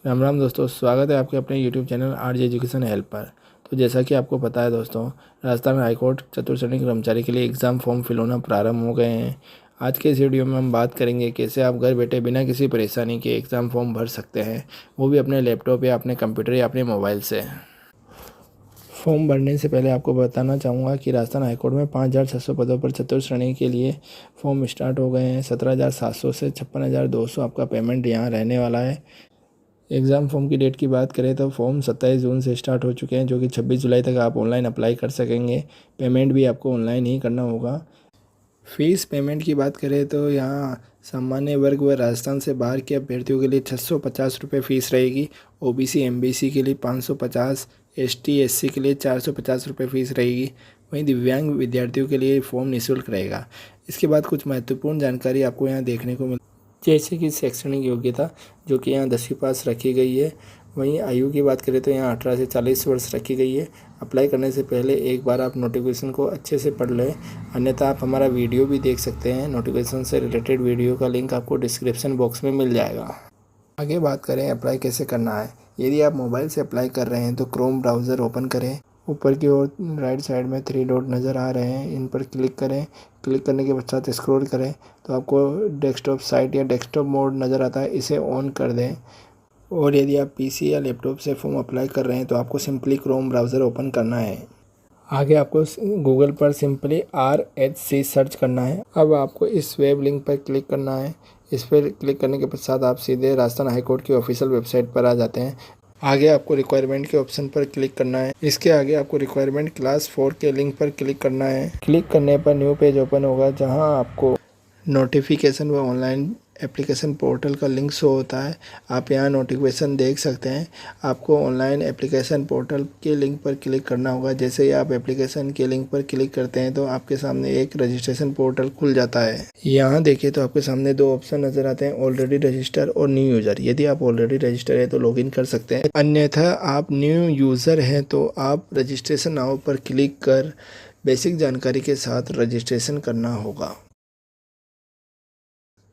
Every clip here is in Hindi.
राम राम दोस्तों, स्वागत है आपके अपने YouTube channel RJ education help पर। तो जैसा कि आपको पता है दोस्तों, राजस्थान हाईकोर्ट चतुर्थ श्रेणी कर्मचारी के लिए एग्ज़ाम फॉर्म फिल होना प्रारंभ हो गए हैं। आज के इस वीडियो में हम बात करेंगे कैसे आप घर बैठे बिना किसी परेशानी के एग्ज़ाम फॉर्म भर सकते हैं, वो भी अपने लैपटॉप या अपने कंप्यूटर या अपने मोबाइल से। फॉर्म भरने से पहले आपको बताना चाहूँगा कि राजस्थान हाईकोर्ट में 5,600 पदों पर चतुर्थ श्रेणी के लिए फॉर्म स्टार्ट हो गए हैं। 17,700 से 56,200 आपका पेमेंट यहाँ रहने वाला है। एग्ज़ाम फॉर्म की डेट की बात करें तो फॉर्म 27 जून से स्टार्ट हो चुके हैं, जो कि 26 जुलाई तक आप ऑनलाइन अप्लाई कर सकेंगे। पेमेंट भी आपको ऑनलाइन ही करना होगा। फ़ीस पेमेंट की बात करें तो यहाँ सामान्य वर्ग व राजस्थान से बाहर के अभ्यर्थियों के लिए 650 रुपये फ़ीस रहेगी। ओबीसी एमबीसी के लिए 550, एसटी एससी के लिए 450 रुपये फ़ीस रहेगी। वहीं दिव्यांग विद्यार्थियों के लिए फॉर्म निःशुल्क रहेगा। इसके बाद कुछ महत्वपूर्ण जानकारी आपको यहाँ देखने को जैसे कि शैक्षणिक योग्यता, जो कि यहाँ 10वीं पास रखी गई है। वहीं आयु की बात करें तो यहाँ 18 से 40 वर्ष रखी गई है। अप्लाई करने से पहले एक बार आप नोटिफिकेशन को अच्छे से पढ़ लें, अन्यथा आप हमारा वीडियो भी देख सकते हैं। नोटिफिकेशन से रिलेटेड वीडियो का लिंक आपको डिस्क्रिप्शन बॉक्स में मिल जाएगा। आगे बात करें अप्लाई कैसे करना है। यदि आप मोबाइल से अप्लाई कर रहे हैं तो क्रोम ब्राउज़र ओपन करें। ऊपर की ओर राइट साइड में 3 डॉट नज़र आ रहे हैं, इन पर क्लिक करें। क्लिक करने के पश्चात स्क्रॉल करें तो आपको डेस्कटॉप साइट या डेस्कटॉप मोड नज़र आता है, इसे ऑन कर दें। और यदि आप पीसी या लैपटॉप से फॉर्म अप्लाई कर रहे हैं तो आपको सिंपली क्रोम ब्राउज़र ओपन करना है। आगे आपको गूगल पर सिंपली RHC सर्च करना है। अब आपको इस वेब लिंक पर क्लिक करना है। इस पर क्लिक करने के पश्चात आप सीधे राजस्थान हाईकोर्ट की ऑफिशियल वेबसाइट पर आ जाते हैं। आगे आपको रिक्वायरमेंट के ऑप्शन पर क्लिक करना है। इसके आगे आपको रिक्वायरमेंट क्लास 4 के लिंक पर क्लिक करना है। क्लिक करने पर न्यू पेज ओपन होगा, जहां आपको नोटिफिकेशन व ऑनलाइन एप्लीकेशन पोर्टल का लिंक शो होता है। आप यहाँ नोटिफिकेशन देख सकते हैं। आपको ऑनलाइन एप्लीकेशन पोर्टल के लिंक पर क्लिक करना होगा। जैसे ही आप एप्लीकेशन के लिंक पर क्लिक करते हैं तो आपके सामने एक रजिस्ट्रेशन पोर्टल खुल जाता है। यहाँ देखिए तो आपके सामने 2 ऑप्शन नज़र आते हैं, ऑलरेडी रजिस्टर और न्यू यूज़र। यदि आप ऑलरेडी रजिस्टर है तो लॉगिन कर सकते हैं, अन्यथा आप न्यू यूज़र हैं तो आप रजिस्ट्रेशन नाउ पर क्लिक कर बेसिक जानकारी के साथ रजिस्ट्रेशन करना होगा।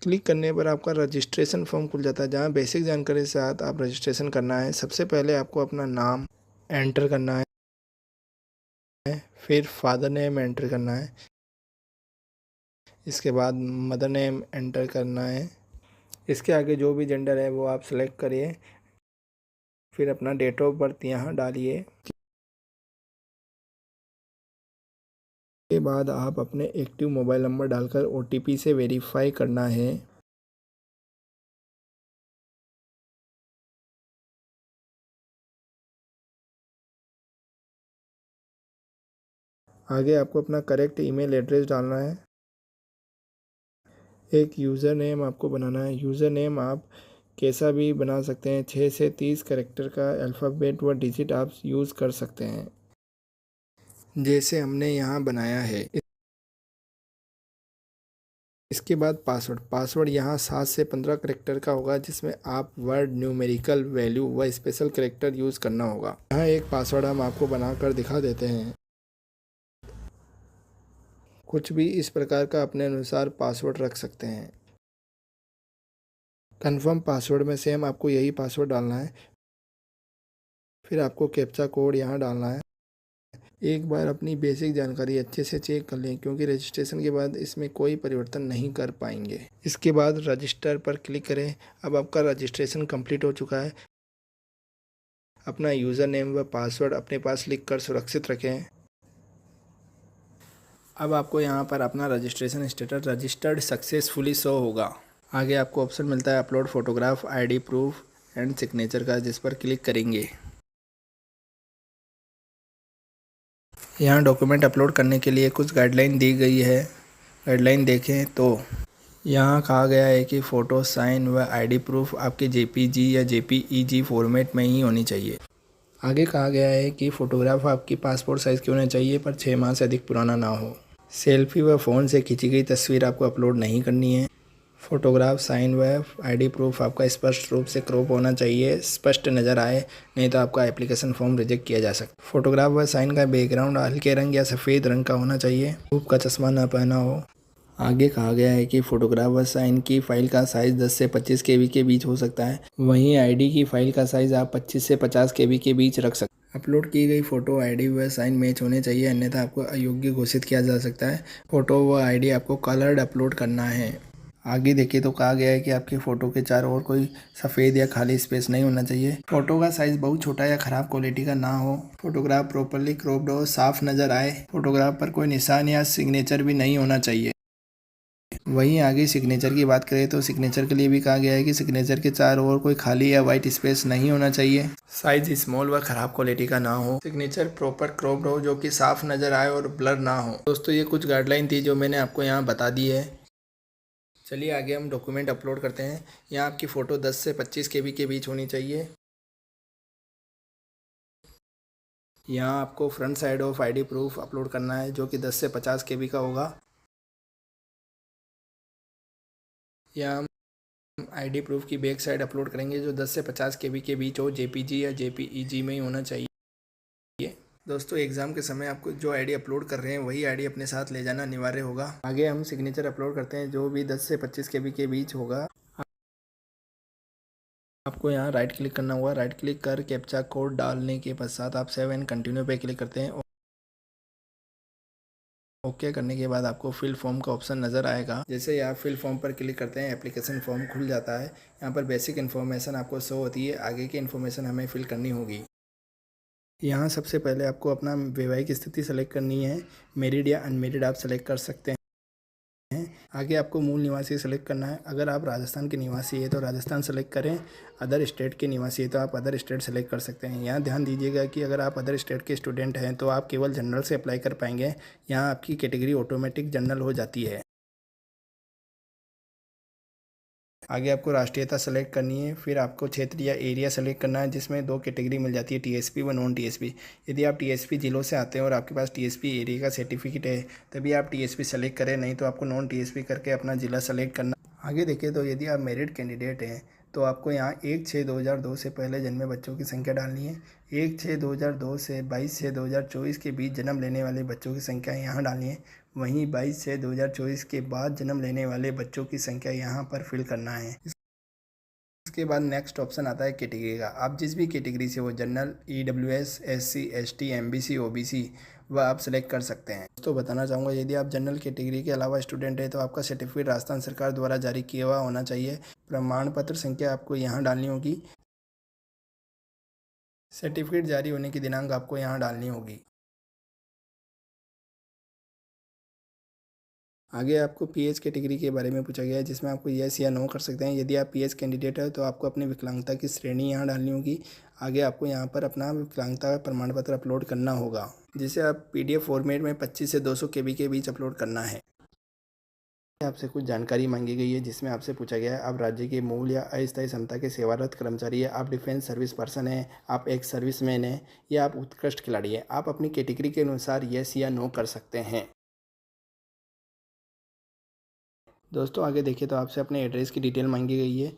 क्लिक करने पर आपका रजिस्ट्रेशन फॉर्म खुल जाता है, जहां बेसिक जानकारी के साथ आप रजिस्ट्रेशन करना है। सबसे पहले आपको अपना नाम एंटर करना है, फिर फादर नेम एंटर करना है, इसके बाद मदर नेम एंटर करना है। इसके आगे जो भी जेंडर है वो आप सेलेक्ट करिए, फिर अपना डेट ऑफ बर्थ यहाँ डालिए। के बाद आप अपने एक्टिव मोबाइल नंबर डालकर OTP से वेरीफाई करना है। आगे आपको अपना करेक्ट ईमेल एड्रेस डालना है। एक यूज़र नेम आपको बनाना है। यूज़र नेम आप कैसा भी बना सकते हैं। 6 से 30 कैरेक्टर का अल्फ़ाबेट व डिजिट आप यूज़ कर सकते हैं, जैसे हमने यहाँ बनाया है। इसके बाद पासवर्ड यहाँ 7 से 15 कैरेक्टर का होगा, जिसमें आप वर्ड, न्यूमेरिकल वैल्यू व स्पेशल कैरेक्टर यूज़ करना होगा। यहाँ एक पासवर्ड हम आपको बनाकर दिखा देते हैं। कुछ भी इस प्रकार का अपने अनुसार पासवर्ड रख सकते हैं। कन्फर्म पासवर्ड में सेम आपको यही पासवर्ड डालना है। फिर आपको कैप्चा कोड यहाँ डालना है। एक बार अपनी बेसिक जानकारी अच्छे से चेक कर लें, क्योंकि रजिस्ट्रेशन के बाद इसमें कोई परिवर्तन नहीं कर पाएंगे। इसके बाद रजिस्टर पर क्लिक करें। अब आपका रजिस्ट्रेशन कंप्लीट हो चुका है। अपना यूज़र नेम व पासवर्ड अपने पास लिख कर सुरक्षित रखें। अब आपको यहाँ पर अपना registration status registered successfully show होगा। आगे आपको ऑप्शन मिलता है upload photograph, ID proof and signature का, जिस पर क्लिक करेंगे। यहाँ डॉक्यूमेंट अपलोड करने के लिए कुछ गाइडलाइन दी गई है। गाइडलाइन देखें तो यहाँ कहा गया है कि फ़ोटो, साइन व ID प्रूफ आपके JPG या JPEG फॉर्मेट में ही होनी चाहिए। आगे कहा गया है कि फ़ोटोग्राफ आपकी पासपोर्ट साइज़ की होना चाहिए, पर 6 माह से अधिक पुराना ना हो। सेल्फी व फ़ोन से खींची गई तस्वीर आपको अपलोड नहीं करनी है। फ़ोटोग्राफ, साइन व ID प्रूफ आपका स्पष्ट रूप से क्रॉप होना चाहिए, स्पष्ट नज़र आए, नहीं तो आपका एप्लीकेशन फॉर्म रिजेक्ट किया जा सकता है। फ़ोटोग्राफ व साइन का बैकग्राउंड हल्के रंग या सफ़ेद रंग का होना चाहिए। धूप का चश्मा न पहना हो। आगे कहा गया है कि फोटोग्राफ व साइन की फ़ाइल का साइज़ 10 से 25 केबी के बीच हो सकता है। वहीं आईडी की फ़ाइल का साइज़ आप 25 से 50 केबी के बीच रख सकते हैं। अपलोड की गई फ़ोटो आईडी व साइन मैच होने चाहिए, अन्यथा आपको अयोग्य घोषित किया जा सकता है। फ़ोटो व आईडी आपको कलर्ड अपलोड करना है। आगे देखिए तो कहा गया है कि आपकी फ़ोटो के चारों ओर कोई सफ़ेद या खाली स्पेस नहीं होना चाहिए। फ़ोटो का साइज़ बहुत छोटा या ख़राब क्वालिटी का ना हो। फोटोग्राफ प्रॉपरली क्रॉप्ड हो, साफ नज़र आए। फोटोग्राफ पर कोई निशान या सिग्नेचर भी नहीं होना चाहिए। वहीं आगे सिग्नेचर की बात करें तो सिग्नेचर के लिए भी कहा गया है कि सिग्नेचर के चारों ओर कोई खाली या वाइट स्पेस नहीं होना चाहिए। साइज स्मॉल व खराब क्वालिटी का ना हो। सिग्नेचर प्रॉपर क्रॉप्ड हो, जो कि साफ नज़र आए और ब्लर ना हो। दोस्तों ये कुछ गाइडलाइन थी जो मैंने आपको यहाँ बता दी है। चलिए आगे हम डॉक्यूमेंट अपलोड करते हैं। यहाँ आपकी फ़ोटो 10 से 25 केबी के बीच होनी चाहिए। यहाँ आपको front side of ID proof upload करना है, जो कि 10 से 50 केबी का होगा। यहाँ हम आईडी प्रूफ की बैक साइड अपलोड करेंगे, जो 10 से 50 केबी के बीच हो। जेपीजी या जेपीईजी में ही होना चाहिए। दोस्तों एग्ज़ाम के समय आपको जो आईडी अपलोड कर रहे हैं वही आईडी अपने साथ ले जाना अनिवार्य होगा। आगे हम सिग्नेचर अपलोड करते हैं, जो भी 10 से 25 केबी के बीच होगा। आपको यहाँ राइट क्लिक करना होगा। राइट क्लिक कर कैप्चा कोड डालने के पश्चात आप सेव एंड कंटिन्यू पे क्लिक करते हैं। ओके करने के बाद आपको फिल फॉर्म का ऑप्शन नज़र आएगा। जैसे ही आप फिल फॉर्म पर क्लिक करते हैं, एप्लीकेशन फॉर्म खुल जाता है। यहाँ पर बेसिक इन्फॉर्मेशन आपको शो होती है, आगे की इन्फॉर्मेशन हमें फिल करनी होगी। यहाँ सबसे पहले आपको अपना वैवाहिक स्थिति सेलेक्ट करनी है। मैरिड या अनमेरिड आप सेलेक्ट कर सकते हैं। आगे आपको मूल निवासी सेलेक्ट करना है। अगर आप राजस्थान के निवासी है तो राजस्थान सेलेक्ट करें। अदर स्टेट के निवासी है तो आप अदर स्टेट सेलेक्ट कर सकते हैं। यहाँ ध्यान दीजिएगा कि अगर आप अदर स्टेट के स्टूडेंट हैं तो आप केवल जनरल से अप्लाई कर पाएंगे। यहाँ आपकी कैटेगरी ऑटोमेटिक जनरल हो जाती है। आगे आपको राष्ट्रीयता सेलेक्ट करनी है। फिर आपको क्षेत्र या एरिया सेलेक्ट करना है, जिसमें दो कैटेगरी मिल जाती है, टीएसपी व नॉन टीएसपी। यदि आप टीएसपी जिलों से आते हैं और आपके पास टीएसपी एरिया का सर्टिफिकेट है तभी आप टीएसपी सेलेक्ट करें, नहीं तो आपको नॉन टीएसपी करके अपना ज़िला सेलेक्ट करना। आगे देखिए तो यदि आप मेरिट कैंडिडेट हैं तो आपको यहाँ 1/6/2002 से पहले जन्मे बच्चों की संख्या डालनी है। 1/6/2002 से 22/6/2024 के बीच जन्म लेने वाले बच्चों की संख्या यहाँ डालनी है। वहीं 22/6/2024 के बाद जन्म लेने वाले बच्चों की संख्या यहाँ पर फिल करना है। इसके बाद नेक्स्ट ऑप्शन आता है कैटेगरी का। आप जिस भी कैटेगरी से हो, general, EWS, SC, ST, MBC, OBC, वह आप सेलेक्ट कर सकते हैं। दोस्तों बताना चाहूँगा, यदि आप जनरल कैटेगरी के अलावा स्टूडेंट है तो आपका सर्टिफिकेट राजस्थान सरकार द्वारा जारी किया हुआ होना चाहिए। प्रमाण पत्र संख्या आपको यहाँ डालनी होगी। सर्टिफिकेट जारी होने की दिनांक आपको यहाँ डालनी होगी। आगे आपको पीएच कैटेगरी के बारे में पूछा गया है, जिसमें आपको यस या नो कर सकते हैं। यदि आप पीएच कैंडिडेट है तो आपको अपनी विकलांगता की श्रेणी यहाँ डालनी होगी। आगे आपको यहाँ पर अपना विकलांगता प्रमाण पत्र अपलोड करना होगा, जिसे आप पीडीएफ फॉर्मेट में 25 से 200 केबी के बीच अपलोड करना है। आपसे कुछ जानकारी मांगी गई है, जिसमें आपसे पूछा गया है आप राज्य के मूल या अस्थायी क्षमता के सेवारत कर्मचारी है, आप डिफेंस सर्विस पर्सन है, आप एक सर्विसमैन है, या आप उत्कृष्ट खिलाड़ी है। आप अपनी कैटेगरी के अनुसार यस या नो कर सकते हैं। दोस्तों आगे देखिए तो आपसे अपने एड्रेस की डिटेल मांगी गई है।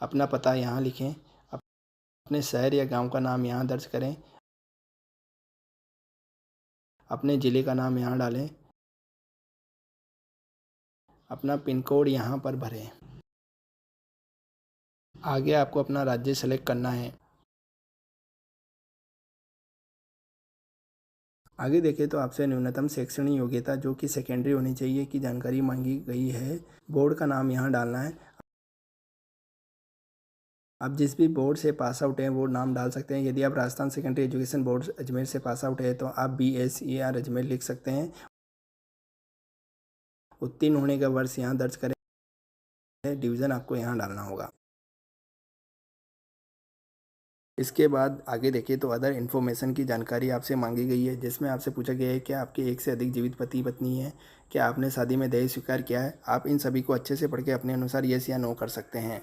अपना पता यहाँ लिखें। अपने शहर या गांव का नाम यहाँ दर्ज करें। अपने ज़िले का नाम यहाँ डालें। अपना पिन कोड यहाँ पर भरें। आगे आपको अपना राज्य सेलेक्ट करना है। आगे देखें तो आपसे न्यूनतम शैक्षणिक योग्यता, जो कि सेकेंडरी होनी चाहिए, की जानकारी मांगी गई है। बोर्ड का नाम यहाँ डालना है। आप जिस भी बोर्ड से पास आउट हैं वो नाम डाल सकते हैं। यदि आप Rajasthan secondary education board Ajmer से पास आउट है तो आप BSER अजमेर लिख सकते हैं। उत्तीर्ण होने का वर्ष यहाँ दर्ज करें। डिवीज़न आपको यहाँ डालना होगा। इसके बाद आगे देखिए तो अदर इन्फॉर्मेशन की जानकारी आपसे मांगी गई है, जिसमें आपसे पूछा गया है कि आपके एक से अधिक जीवित पति पत्नी है, क्या आपने शादी में दहेज स्वीकार किया है। आप इन सभी को अच्छे से पढ़ के अपने अनुसार यस या नो कर सकते हैं।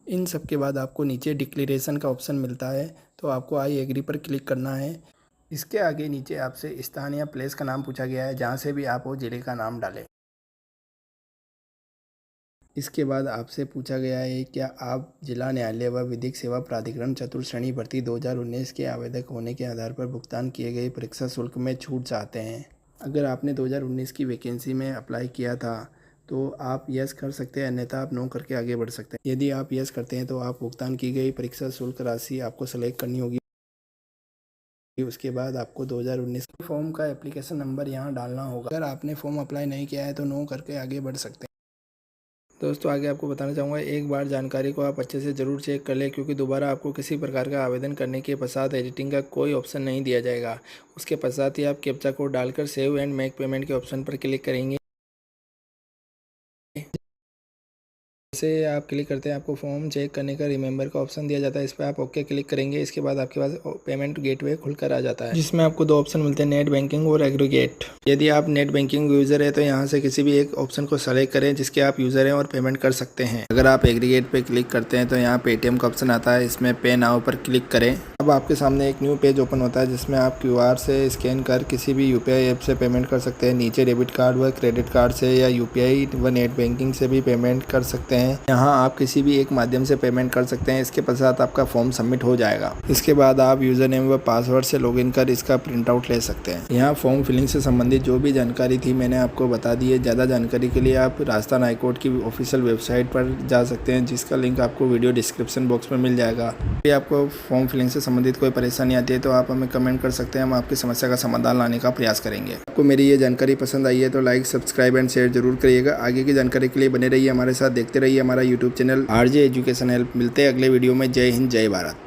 इन सब के बाद आपको नीचे डिक्लेरेशन का ऑप्शन मिलता है, तो आपको आई एग्री पर क्लिक करना है। इसके आगे नीचे आपसे स्थान या प्लेस का नाम पूछा गया है, जहाँ से भी आप वो ज़िले का नाम डालें। इसके बाद आपसे पूछा गया है क्या आप जिला न्यायालय व विधिक सेवा प्राधिकरण चतुर्थ श्रेणी भर्ती 2019 के आवेदक होने के आधार पर भुगतान किए गए परीक्षा शुल्क में छूट चाहते हैं। अगर आपने 2019 की वैकेंसी में अप्लाई किया था तो आप यस कर सकते हैं, अन्यथा आप नो करके आगे बढ़ सकते हैं। यदि आप यस करते हैं तो आप भुगतान की गई परीक्षा शुल्क राशि आपको सेलेक्ट करनी होगी। उसके बाद आपको 2019 फॉर्म का एप्लीकेशन नंबर यहाँ डालना होगा। अगर आपने फॉर्म अप्लाई नहीं किया है तो नो करके आगे बढ़ सकते हैं। दोस्तों आगे आपको बताना चाहूँगा, एक बार जानकारी को आप अच्छे से ज़रूर चेक कर लें, क्योंकि दोबारा आपको किसी प्रकार का आवेदन करने के पश्चात एडिटिंग का कोई ऑप्शन नहीं दिया जाएगा। उसके पश्चात ही आप कैप्चा कोड डालकर सेव एंड मेक पेमेंट के ऑप्शन पर क्लिक करेंगे। जैसे आप क्लिक करते हैं आपको फॉर्म चेक करने का रिमेंबर का ऑप्शन दिया जाता है। इस पर आप ओके क्लिक करेंगे। इसके बाद आपके पास पेमेंट गेटवे खुलकर आ जाता है, जिसमें आपको दो ऑप्शन मिलते हैं, नेट बैंकिंग और एग्रीगेट। यदि आप नेट बैंकिंग यूज़र है तो यहाँ से किसी भी एक ऑप्शन को सेलेक्ट करें जिसके आप यूज़र हैं और पेमेंट कर सकते हैं। अगर आप एग्रीगेट पे क्लिक करते हैं तो यहाँ पेटीएम का ऑप्शन आता है, इसमें पे नाउ पर क्लिक करें। अब आपके सामने एक न्यू पेज ओपन होता है जिसमें आप QR से स्कैन कर किसी भी UPI ऐप से पेमेंट कर सकते हैं। नीचे डेबिट कार्ड व क्रेडिट कार्ड से या UPI व नेट बैंकिंग से भी पेमेंट कर सकते हैं। यहाँ आप किसी भी एक माध्यम से पेमेंट कर सकते हैं। इसके पश्चात आपका फॉर्म सबमिट हो जाएगा। इसके बाद आप यूज़र नेम व पासवर्ड से लॉगिन कर इसका प्रिंट आउट ले सकते हैं। यहाँ फॉर्म फिलिंग से संबंधित जो भी जानकारी थी मैंने आपको बता दी है। ज़्यादा जानकारी के लिए आप राजस्थान हाईकोर्ट की ऑफिशियल वेबसाइट पर जा सकते हैं, जिसका लिंक आपको वीडियो डिस्क्रिप्शन बॉक्स में मिल जाएगा। यदि आपको फॉर्म फिलिंग से संबंधित कोई परेशानी आती है तो आप हमें कमेंट कर सकते हैं, हम आपकी समस्या का समाधान लाने का प्रयास करेंगे। आपको मेरी ये जानकारी पसंद आई है तो लाइक, सब्सक्राइब एंड शेयर जरूर करिएगा। आगे की जानकारी के लिए बने रहिए हमारे साथ, देखते रहिए हमारा YouTube channel RJ education help. मिलते हैं अगले वीडियो में। जय हिंद, जय भारत।